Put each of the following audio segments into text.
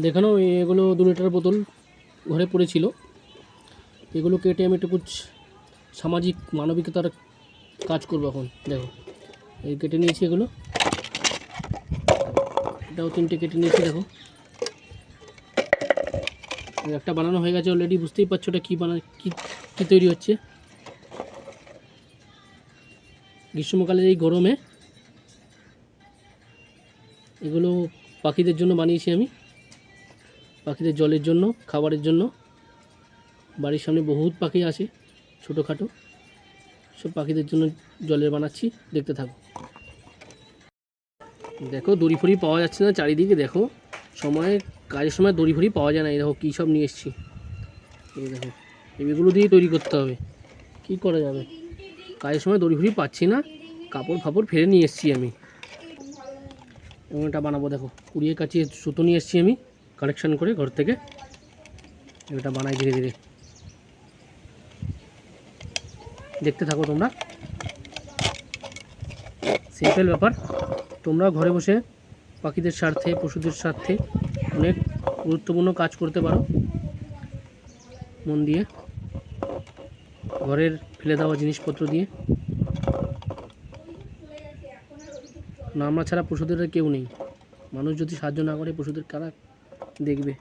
দেখানো এগুলো 2 লিটার বোতল ঘরে পড়েছিল, এগুলো কেটে আমি একটু সামাজিক মানবিকতার কাজ করবো এখন। দেখো এই কেটে নিয়েছি, এগুলো এটাও 3টে কেটে নিয়েছি। দেখো একটা বানানো হয়ে গেছে অলরেডি, বুঝতেই পারছো এটা কী কী তৈরি হচ্ছে। গ্রীষ্মকালের এই গরমে এগুলো পাখিদের জন্য বানিয়েছি আমি, পাখিদের জলের জন্য, খাবারের জন্য। বাড়ির সামনে বহুত পাখি আসে ছোটোখাটো, সব পাখিদের জন্য জলের বানাচ্ছি, দেখতে থাকো। দেখো দড়ি ফড়ি পাওয়া যাচ্ছে না চারিদিকে, দেখো কাজের সময় দড়ি ফড়ি পাওয়া যায় না। এই দেখো কী সব নিয়ে এসেছি, এই দেখো এগুলো দিয়েই তৈরি করতে হবে, কি করা যাবে, কাজের সময় দড়ি ফড়ি পাচ্ছি না, কাপড় ফাপড় ফেলে নিয়ে এসেছি আমি। এবং এটা বানাবো, দেখো কুড়িয়ে কাচিয়ে সুতো নিয়ে এসেছি আমি কালেকশান করে ঘর থেকে, এটা বানাই ধীরে ধীরে, দেখতে থাকো তোমরা। সিম্পল ব্যাপার, তোমরা ঘরে বসে পাখিদের স্বার্থে, পশুদের স্বার্থে অনেক গুরুত্বপূর্ণ কাজ করতে পারো মন দিয়ে, ঘরের ফেলে দেওয়া জিনিসপত্র দিয়ে। না আমরা ছাড়া পশুদের কেউ নেই, মানুষ যদি সাহায্য না করে পশুদের কারা দেখবে।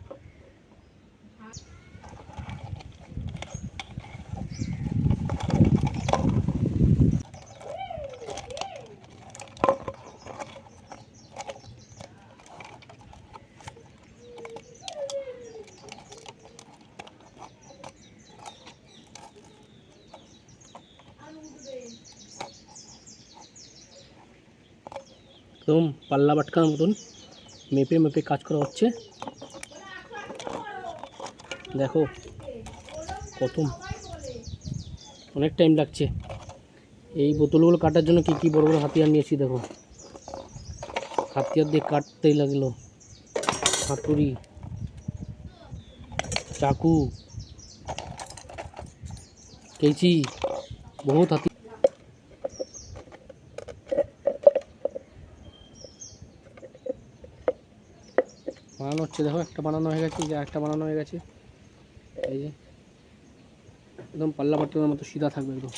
একদম পাল্লা বাটকার মতন মেপে মেপে কাজ করা হচ্ছে। দেখো কত অনেক টাইম লাগছে। এই বোতলগুলো কাটার জন্য কী কী বড় বড় হাতিয়ার নিয়েছি, দেখো হাতিয়ার দিয়ে কাটতেই লাগলো, হাতুড়ি, চাকু, কেঁচি, বহুত হাতি বানানো হচ্ছে। দেখো একটা বানানো হয়ে গেছে, যে একটা বানানো হয়ে গেছে, এই যে একদম পাল্লা বাট্টার মতো সিধা থাকবে একদম,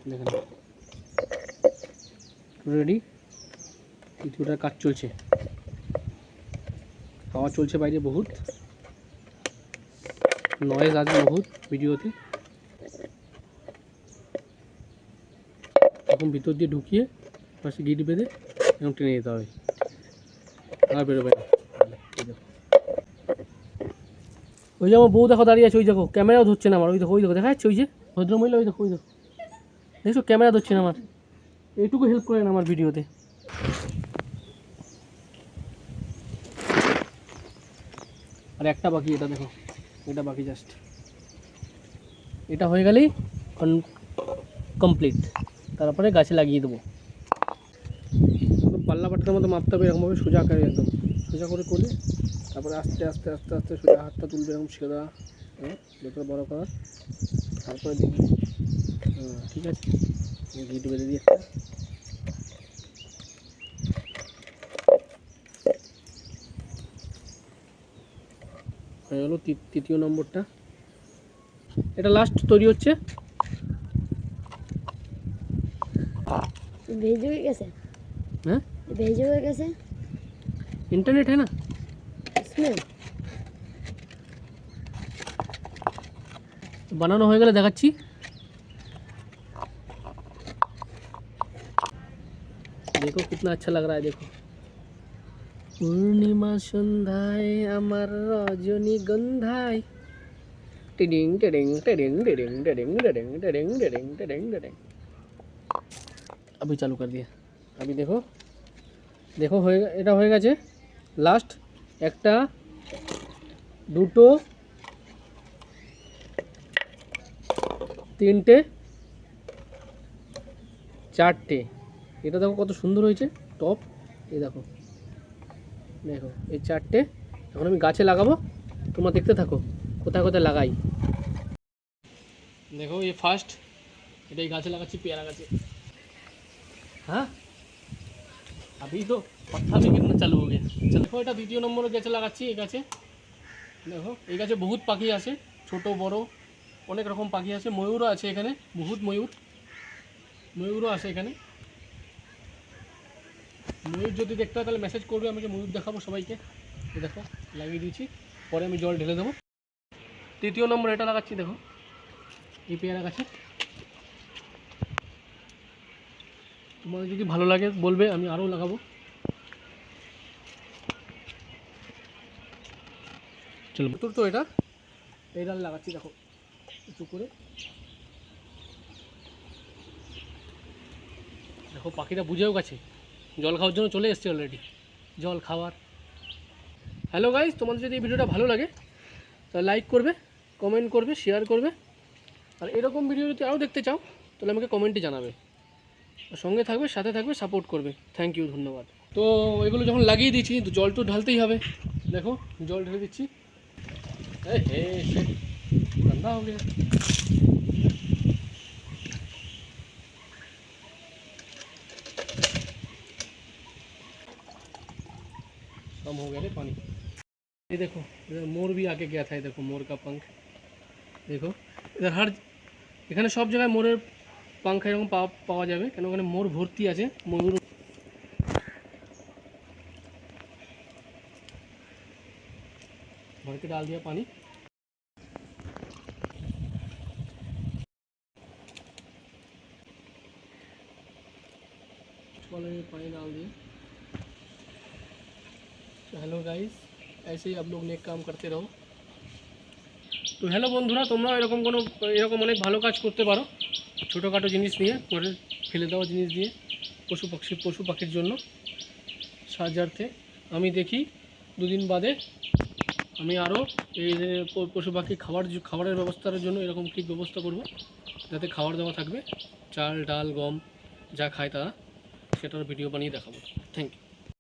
দেখেন রেডি। তৃতীয়টার কাজ চলছে, হাওয়া চলছে বাইরে, বহুত নয়েজ আসবে বহুত ভিডিওতে। এখন ভিতর দিয়ে ঢুকিয়ে পাশে গিট বেঁধে এবং টেনে যেতে হবে, আর বেরোবে না। ওই যে আমার বউ দেখো দাঁড়িয়ে আছে, ওই দেখো ক্যামেরাও ধরছে না আমার, ওই দেখো দেখা যাচ্ছে, ওই যে ভদ্রমহিলা, ওই দেখো দেখছো ক্যামেরা ধরছে না আমার, এইটুকু হেল্প করেন আমার ভিডিওতে। আর একটা বাকি, এটা দেখো, এটা বাকি জাস্ট, এটা হয়ে গেলেই কমপ্লিট, তারপরে গাছে লাগিয়ে দেবো। পাল্লা পাটকার মতো মাপতে হবে এরকমভাবে, সোজা করে একদম সোজা করে করলে তারপরে আস্তে আস্তে আস্তে আস্তে সোজা হাতটা তুলবে এরকম সেদা, যত বড়ো করার, তারপরে দেখবি ঠিক আছে। গিট বেঁধে দিয়ে একটা হয়ে গেলো তৃতীয় নম্বরটা, এটা লাস্ট তৈরি হচ্ছে। भेज हो कैसे? হ্যাঁ भेज हो कैसे? इंटरनेट है ना इसमें বানানো হয়ে গেলে দেখাচ্ছি। देखो कितना अच्छा लग रहा है, देखो পূর্ণিমা সন্ধ্যায় আমার রজনীগন্ধায় টিডিং টিডিং টিডিং টিডিং টিডিং টিডিং টিডিং টিডিং টিডিং টিডিং। अभी चालू कर दिया, अभी देखो देखो এটা হয়ে গেছে লাস্ট। একটা, দুটো, তিনটে, চারটে, এটা দেখো কত সুন্দর হয়েছে টপ, এই দেখো দেখো এই চারটে। এখন আমি গাছে লাগাবো, তোমরা দেখতে থাকো কোথায় কোথায় লাগাই। দেখো এই ফার্স্ট, এটাই গাছে লাগাচ্ছি, পেয়ারা গাছে। হ্যাঁ अभी तो पत्ता भी गिरना चालू हो गया। चलो দেখো এটা দ্বিতীয় নম্বরে গাছে লাগাচ্ছি। এই গাছে দেখো, এই গাছে বহুত পাখি আছে, ছোট বড় অনেক রকম পাখি আছে, ময়ূরও আছে এখানে, বহুত ময়ূরও আছে এখানে। ময়ূর যদি দেখতে হয় তাহলে মেসেজ করবে, আমি ময়ূর দেখাবো সবাইকে। এই দেখো লাগিয়ে দিয়েছি, পরে আমি জল ঢেলে দেবো। তৃতীয় নম্বর এটা লাগাচ্ছি, দেখো এই পেয়ারা গাছে। তোমাদের যদি ভালো লাগে বলবে, আমি আরও লাগাবো। চলো তোর তো এটা এই ডাল লাগাচ্ছি, দেখো উঁচু করে। দেখো পাখিটা বুঝেও গেছে, জল খাওয়ার জন্য চলে এসছে অলরেডি, জল খাওয়ার। হ্যালো গাইস, তোমাদের যদি এই ভিডিওটা ভালো লাগে তাহলে লাইক করবে, কমেন্ট করবে, শেয়ার করবে। আর এরকম ভিডিও যদি আরও দেখতে চাও তাহলে আমাকে কমেন্টে জানাবে। আর সঙ্গে থাকবে, সাথে থাকবে, সাপোর্ট করবে। থ্যাংক ইউ, ধন্যবাদ। তো এগুলো যখন লাগিয়ে দিয়েছি তো জল তো ঢালতেই হবে। দেখো জল ঢেলে দিচ্ছি। गंदा हो गया। कम हो गया रे पानी। ये देखो इधर मोर भी आके गया था, ये देखो मोर का पंख। देखो इधर हर এখানে সব জায়গায় মোরের পাংখা এরকম পাওয়া যাবে, কেন ওখানে মোর ভর্তি আছে। ময়ূর भर के डाल दिया पानी। पानी डाल दिए। तो हेलो गाइस, ऐसे ही आप लोग नेक काम करते रहो। তো হ্যালো বন্ধুরা, তোমরাও এরকম অনেক ভালো কাজ করতে পারো, ছোটোখাটো জিনিস নিয়ে, করে ফেলে দেওয়া জিনিস দিয়ে পশু পাখির জন্য সাহায্যার্থে। আমি দেখি দুদিন বাদে আমি আরও এই পশু পাখি খাবারের ব্যবস্থার জন্য এরকম ঠিক ব্যবস্থা করব, যাতে খাবার দাওয়া থাকবে, চাল ডাল গম যা খায় তারা, সেটার ভিডিও বানিয়ে দেখাবো। Thank you.